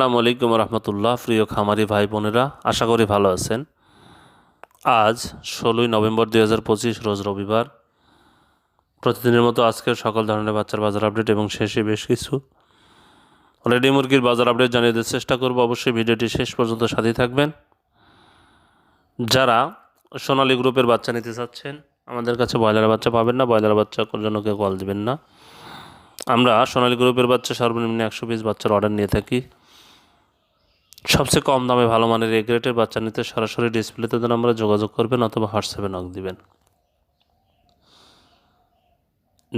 আসসালামু আলাইকুম রহমতুল্লাহ। প্রিয় খামারি ভাই বোনেরা, আশা করি ভালো আছেন। আজ 16ই নভেম্বর 2025 রোজ রবিবার। প্রতিদিনের মতো আজকের সকল ধরনের বাচ্চার বাজার আপডেট এবং শেষে বেশ কিছু রেডি মুরগির বাজার আপডেট জানিয়ে দেওয়ার চেষ্টা করব। অবশ্যই ভিডিওটি শেষ পর্যন্ত সাথেই থাকবেন। যারা সোনালী গ্রুপের বাচ্চা নিতে চাচ্ছেন, আমাদের কাছে ব্রয়লার বাচ্চা পাবেন না, ব্রয়লার বাচ্চার জন্য কেউ কল দিবেন না। আমরা সোনালী গ্রুপের বাচ্চা সর্বনিম্ন 100 পিস বাচ্চার অর্ডার নিয়ে থাকি। সবচেয়ে কম দামে ভালো মানের এ গ্রেডের বাচ্চা নিতে সরাসরি ডিসপ্লেতে আমরা যোগাযোগ করবেন অথবা হোয়াটসঅ্যাপে নক দিবেন।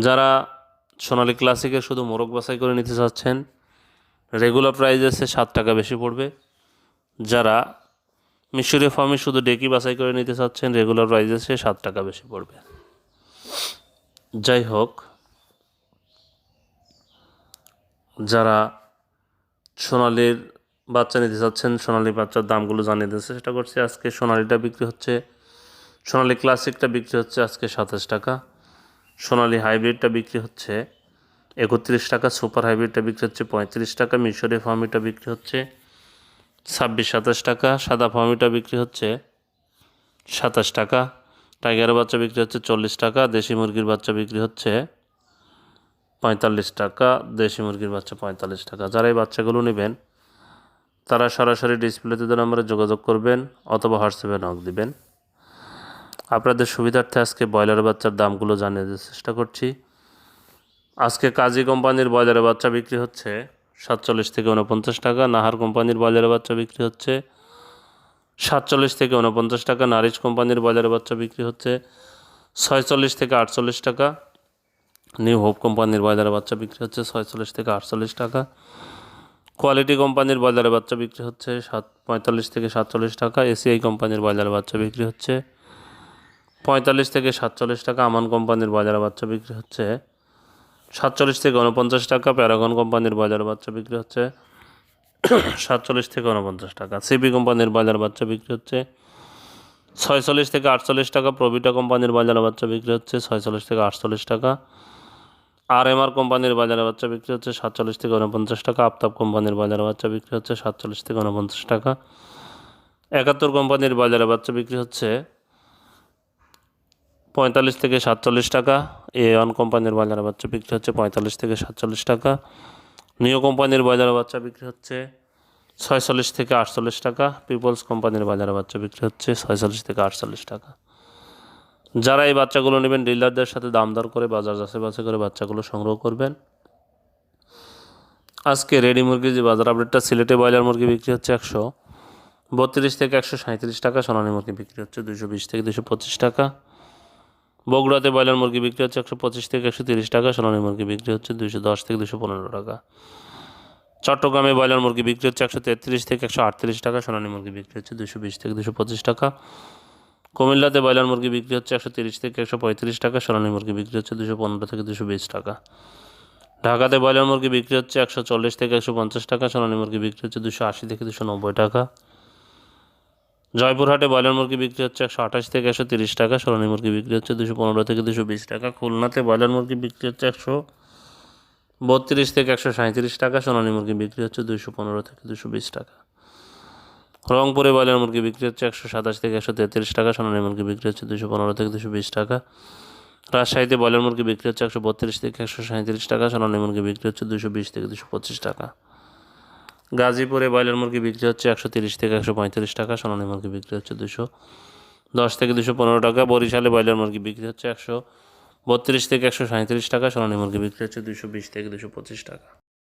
যারা সোনালী ক্লাসিকের শুধু মোরগ বাছাই করে নিতে চাচ্ছেন, রেগুলার প্রাইস আছে 7 টাকা বেশি পড়বে। যারা মিশরীয় ফার্মে শুধু ডেকি বাছাই করে নিতে চাচ্ছেন, রেগুলার প্রাইস আছে 7 টাকা বেশি পড়বে। যাই হোক, যারা সোনালীর বাচ্চা নিতে চাচ্ছেন, সোনালী বাচ্চার দামগুলো জানিয়ে দিচ্ছে সেটা করছি। আজকে সোনালীটা বিক্রি হচ্ছে, সোনালী ক্লাসিকটা বিক্রি হচ্ছে আজকে 27 টাকা, সোনালী হাইব্রিডটা বিক্রি হচ্ছে 31 টাকা, সুপার হাইব্রিডটা বিক্রি হচ্ছে 35 টাকা, মিশরীয় ফার্মিটা বিক্রি হচ্ছে 26-27 টাকা, সাদা ফার্মিটা বিক্রি হচ্ছে 27 টাকা, টাইগারের বাচ্চা বিক্রি হচ্ছে 40 টাকা, দেশি মুরগির বাচ্চা বিক্রি হচ্ছে 45 টাকা, দেশি মুরগির বাচ্চা 45 টাকা। যারা এই বাচ্চাগুলো নেবেন তারা সরাসরি ডিসপ্লেতে নাম্বারে যোগাযোগ করবেন অথবা হোয়াটসঅ্যাপে নক দিবেন। আপনাদের সুবিধার্থে আজকে ব্রয়লারের বাচ্চার দামগুলো জানিয়ে দেওয়ার চেষ্টা করছি। আজকে কাজী কোম্পানির ব্রয়লারের বাচ্চা বিক্রি হচ্ছে 47 থেকে 49 টাকা, নাহার কোম্পানির ব্রয়লারের বাচ্চা বিক্রি হচ্ছে 47 থেকে 49 টাকা, নারিশ কোম্পানির ব্রয়লারের বাচ্চা বিক্রি হচ্ছে 46 থেকে 48 টাকা, নিউ হোপ কোম্পানির ব্রয়লারের বাচ্চা বিক্রি হচ্ছে 46 থেকে 48 টাকা, কোয়ালিটি কোম্পানির ব্রয়লারের বাচ্চা বিক্রি হচ্ছে 45 থেকে 47 টাকা, এসিআই কোম্পানির ব্রয়লারের বাচ্চা বিক্রি হচ্ছে 45 থেকে 47 টাকা, আমান কোম্পানির ব্রয়লারের বাচ্চা বিক্রি হচ্ছে 47 থেকে 49 টাকা, প্যারাগন কোম্পানির ব্রয়লারের বাচ্চা বিক্রি হচ্ছে 47 থেকে 49 টাকা, সিপি কোম্পানির ব্রয়লারের বাচ্চা বিক্রি হচ্ছে 46 থেকে 48 টাকা, প্রভিটা কোম্পানির ব্রয়লারের বাচ্চা বিক্রি হচ্ছে 46 থেকে 48 টাকা, আরএমআর কোম্পানির ব্রয়লারের বাচ্চা বিক্রি হচ্ছে 47 থেকে 49 টাকা, আফতাব কোম্পানির ব্রয়লারের বাচ্চা বিক্রি হচ্ছে 47 থেকে 49 টাকা, 71 কোম্পানির ব্রয়লারের বাচ্চা বিক্রি হচ্ছে 45 থেকে 47 টাকা, A1 কোম্পানির ব্রয়লারের বাচ্চা বিক্রি হচ্ছে 45 থেকে 47 টাকা, নিও কোম্পানির ব্রয়লারের বাচ্চা বিক্রি হচ্ছে 46 থেকে 48 টাকা, পিপলস কোম্পানির ব্রয়লারের বাচ্চা বিক্রি হচ্ছে 46 থেকে 48 টাকা। যারা এই বাচ্চাগুলো নেবেন ডিলারদের সাথে দাম দর করে বাজার যাচাই করে বাচ্চাগুলো সংগ্রহ করবেন। আজকে রেডি মুরগির যে বাজার আপডেটটা, সিলেটে ব্রয়লার মুরগি বিক্রি হচ্ছে 132 থেকে 137 টাকা, সোনালী মুরগি বিক্রি হচ্ছে 220 থেকে 225 টাকা, বগুড়াতে ব্রয়লার মুরগি বিক্রি হচ্ছে 125 থেকে 130 টাকা, সোনালী মুরগি বিক্রি হচ্ছে 210 থেকে 215 টাকা, চট্টগ্রামে ব্রয়লার মুরগি বিক্রি হচ্ছে 133 থেকে 138 টাকা, সোনালী মুরগি বিক্রি হচ্ছে 220 থেকে 225 টাকা, কুমিল্লাতে ব্রয়লার মুরগি বিক্রি হচ্ছে 130 থেকে 135 টাকা, সোনালী মুরগি বিক্রি হচ্ছে 215 থেকে 220 টাকা, ঢাকাতে ব্রয়লার মুরগি বিক্রি হচ্ছে 140 থেকে 150 টাকা, সোনালী মুরগি বিক্রি হচ্ছে 280 থেকে 290 টাকা, জয়পুরহাটে ব্রয়লার মুরগি বিক্রি হচ্ছে 128 থেকে 130 টাকা, সোনালী মুরগি বিক্রি হচ্ছে 215 থেকে 220 টাকা, খুলনাতে ব্রয়লার মুরগি বিক্রি হচ্ছে 132 থেকে 137 টাকা, সোনালী মুরগি বিক্রি হচ্ছে 215 থেকে 220 টাকা, রংপুরে ব্রয়লার মুরগি বিক্রি হচ্ছে 127 থেকে 133 টাকা, সোনালী মুরগি বিক্রি হচ্ছে 215 থেকে 220 টাকা, রাজশাহীতে ব্রয়লার মুরগি বিক্রি হচ্ছে 132 থেকে 137 টাকা, সোনালী মুরগি বিক্রি হচ্ছে 220 থেকে 225 টাকা, গাজীপুরে ব্রয়লার মুরগি বিক্রি হচ্ছে 130 থেকে 135 টাকা, সোনালী মুরগি বিক্রি হচ্ছে 210 থেকে 215 টাকা, বরিশালে ব্রয়লার মুরগি বিক্রি হচ্ছে 132 থেকে 137 টাকা, সোনালী মুরগি বিক্রি হচ্ছে 220 থেকে 225 টাকা।